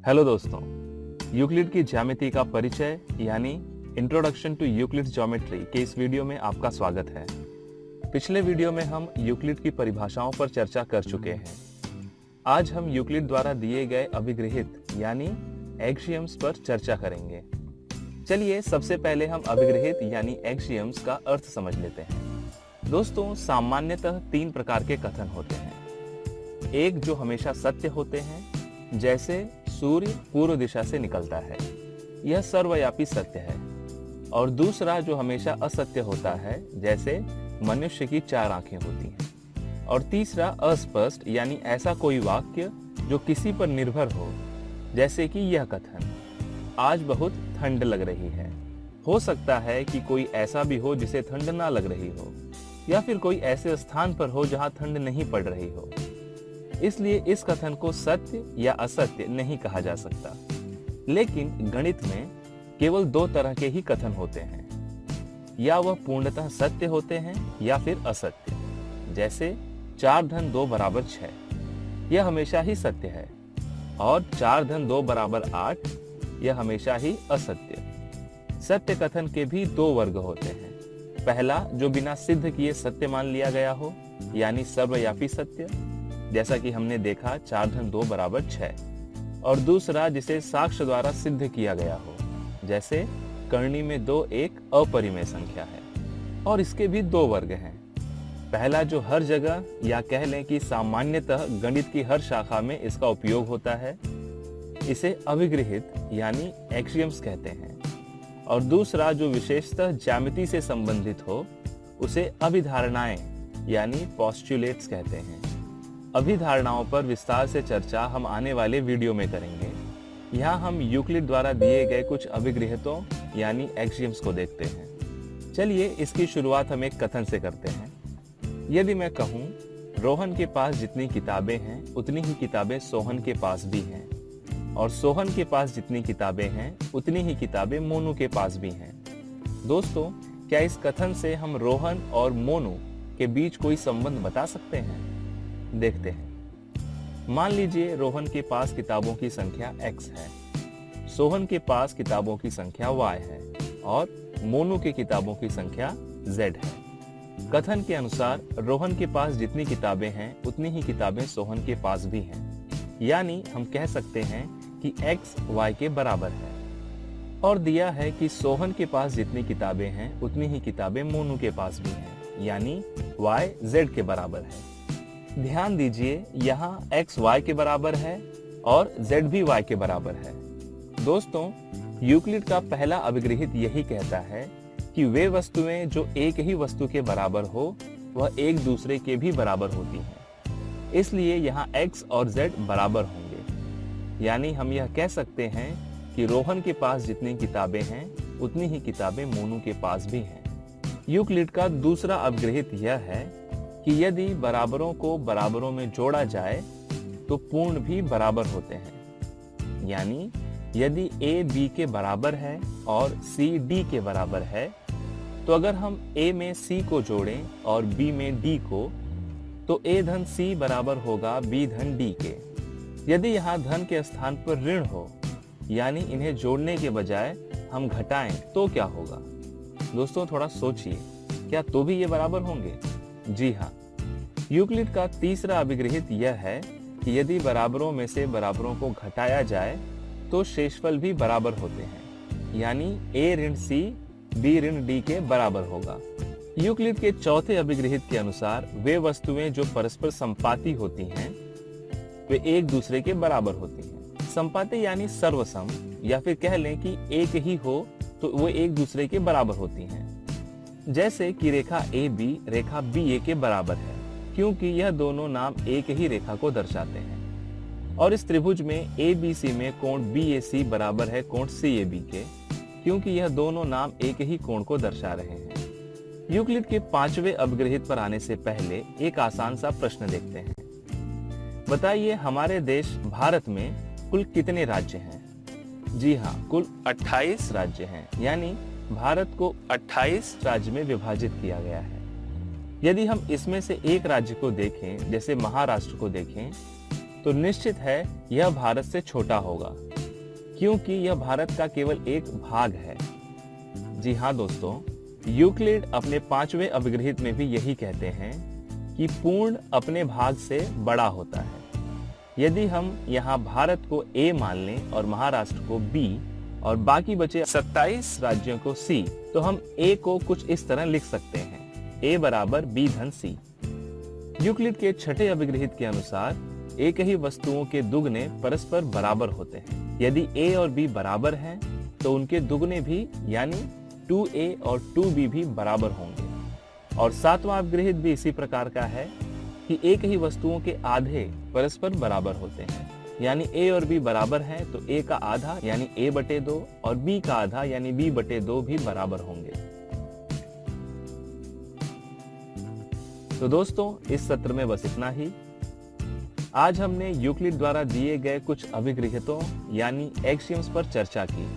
Hello दोस्तों, Euclid की ज्यामिति का परिचय यानी इंट्रोडक्शन टू यूक्लिड ज्योमेट्री के इस वीडियो में आपका स्वागत है। पिछले वीडियो में हम यूक्लिड की परिभाषाओं पर चर्चा कर चुके हैं। आज हम यूक्लिड द्वारा दिए गए अभिगृहित यानी एक्सियम्स पर चर्चा करेंगे। चलिए सबसे पहले हम अभिगृहित यानी एक्सियम्स का अर्थ समझ लेते हैं। दोस्तों, सामान्यतः 3 प्रकार के कथन होते हैं। एक जो हमेशा सत्य होते हैं, जैसे सूर्य पूर्व दिशा से निकलता है, यह सर्वव्यापी सत्य है। और दूसरा जो हमेशा असत्य होता है, जैसे मनुष्य की 4 आंखें होती हैं। और तीसरा अस्पष्ट यानी ऐसा कोई वाक्य जो किसी पर निर्भर हो, जैसे कि यह कथन, आज बहुत ठंड लग रही है। हो सकता है कि कोई ऐसा भी हो जिसे ठंड ना लग रही हो, या फिर कोई ऐसे स्थान पर हो जहां ठंड नहीं पड़ रही हो। इसलिए इस कथन को सत्य या असत्य नहीं कहा जा सकता। लेकिन गणित में केवल 2 तरह के ही कथन होते हैं, या वह पूर्णतः सत्य होते हैं या फिर असत्य। जैसे 4 धन 2 बराबर 6, यह हमेशा ही सत्य है। और 4 धन 2 बराबर 8, यह हमेशा ही असत्य। सत्य कथन के भी 2 वर्ग होते हैं। पहला जो बिना सिद्ध किए सत्य मान लिया गया हो, यानी सर्वव्यापी सत्य, जैसा कि हमने देखा 4 धन 2 बराबर 6। और दूसरा जिसे साक्ष्य द्वारा सिद्ध किया गया हो, जैसे करनी में 2 एक अपरिमेय संख्या है। और इसके भी 2 वर्ग हैं। पहला जो हर जगह या कह लें कि सामान्यतः गणित की हर शाखा में इसका उपयोग होता है, इसे अभिगृहित यानी एक्सियम्स कहते हैं। और दूसरा जो विशेषतः ज्यामिति से संबंधित हो, उसे अभिधारणाएं यानी पोस्टुलेट्स कहते हैं। अभिधारणाओं पर विस्तार से चर्चा हम आने वाले वीडियो में करेंगे। यहाँ हम यूक्लिड द्वारा दिए गए कुछ अभिगृहितों यानी एक्सियम्स को देखते हैं। चलिए इसकी शुरुआत हम एक कथन से करते हैं। यदि मैं कहूँ, रोहन के पास जितनी किताबें हैं उतनी ही किताबें सोहन के पास भी हैं, और सोहन के पास जितनी किताबें हैं उतनी ही किताबें मोनू के पास भी हैं। दोस्तों, क्या इस कथन से हम रोहन और मोनू के बीच कोई संबंध बता सकते हैं? देखते हैं। मान लीजिए रोहन के पास किताबों की संख्या x है, सोहन के पास किताबों की संख्या y है, और मोनू की किताबों की संख्या z है। कथन के अनुसार रोहन के पास जितनी किताबें हैं उतनी ही किताबें सोहन के पास भी हैं। यानी हम कह सकते हैं कि x y के बराबर है। और दिया है कि सोहन के पास जितनी किताबें हैं उतनी ही किताबें मोनू के पास भी हैं, यानी y z के बराबर है। ध्यान दीजिए, यहाँ x y के बराबर है और z भी y के बराबर है। दोस्तों, यूक्लिड का पहला अभिगृहित यही कहता है कि वे वस्तुएं जो एक ही वस्तु के बराबर हो, वह एक दूसरे के भी बराबर होती हैं। इसलिए यहाँ x और z बराबर होंगे। यानी हम यह कह सकते हैं कि रोहन के पास जितनी किताबें हैं उतनी ही किताबें मोनू के पास भी हैं। यूक्लिड का दूसरा अभिगृहित यह है कि यदि बराबरों को बराबरों में जोड़ा जाए तो पूर्ण भी बराबर होते हैं। यानी यदि a b के बराबर है और c d के बराबर है, तो अगर हम a में c को जोड़ें और b में d को, तो a धन c बराबर होगा b धन d के। यदि यहाँ धन के स्थान पर ऋण हो, यानी इन्हें जोड़ने के बजाय हम घटाएं, तो क्या होगा? दोस्तों थोड़ा सोचिए, क्या तो भी ये बराबर होंगे? जी हाँ। यूक्लिड का तीसरा अभिगृहित यह है कि यदि बराबरों में से बराबरों को घटाया जाए तो शेषफल भी बराबर होते हैं। यानी a ऋण c b ऋण d के बराबर होगा। यूक्लिड के चौथे अभिगृहित के अनुसार वे वस्तुएं जो परस्पर संपाती होती हैं, वे एक दूसरे के बराबर होती हैं। संपाती यानी सर्वसम, या फिर कह लें कि एक ही हो तो वो एक दूसरे के बराबर होती हैं। जैसे कि रेखा AB रेखा BA के बराबर है, क्योंकि यह दोनों नाम एक ही रेखा को दर्शाते हैं। और इस त्रिभुज में ABC में कोण BAC बराबर है कोण CAB के, क्योंकि यह दोनों नाम एक ही कोण को दर्शा रहे हैं। यूक्लिड के 5वें अभिगृहित पर आने से पहले एक आसान सा प्रश्न देखते हैं। बताइए, हमारे देश भारत में कुल कितने राज्य हैं? जी हाँ, कुल 28 राज्य हैं। यानी भारत को 28 राज्य में विभाजित किया गया है। यदि हम इसमें से एक राज्य को देखें, जैसे महाराष्ट्र को देखें, तो निश्चित है यह भारत से छोटा होगा, क्योंकि यह भारत का केवल एक भाग है। जी हाँ दोस्तों, यूक्लिड अपने 5वें अभिगृहित में भी यही कहते हैं कि पूर्ण अपने भाग से बड़ा होता है। यदि हम यहाँ भारत को A मान लें और महाराष्ट्र को B और बाकी बचे 27 राज्यों को C, तो हम A को कुछ इस तरह लिख सकते हैं, A बराबर B धन C। यूक्लिड के छठे अभिगृहित के अनुसार एक ही वस्तुओं के दुगने परस्पर बराबर होते हैं। यदि A और B बराबर हैं, तो उनके दुगने भी यानी 2A और 2B भी बराबर होंगे। और 7वां अभिगृहित भी इसी प्रकार का है कि एक ही वस्तुओं के आधे परस्पर बराबर होते हैं, यानी A और B बराबर हैं तो A का आधा यानी A/2 और B का आधा यानी B/2 भी बराबर होंगे। तो दोस्तों, इस सत्र में बस इतना ही। आज हमने यूक्लिड द्वारा दिए गए कुछ अभिगृहितों यानी एक्सियम्स पर चर्चा की।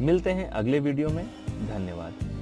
मिलते हैं अगले वीडियो में। धन्यवाद।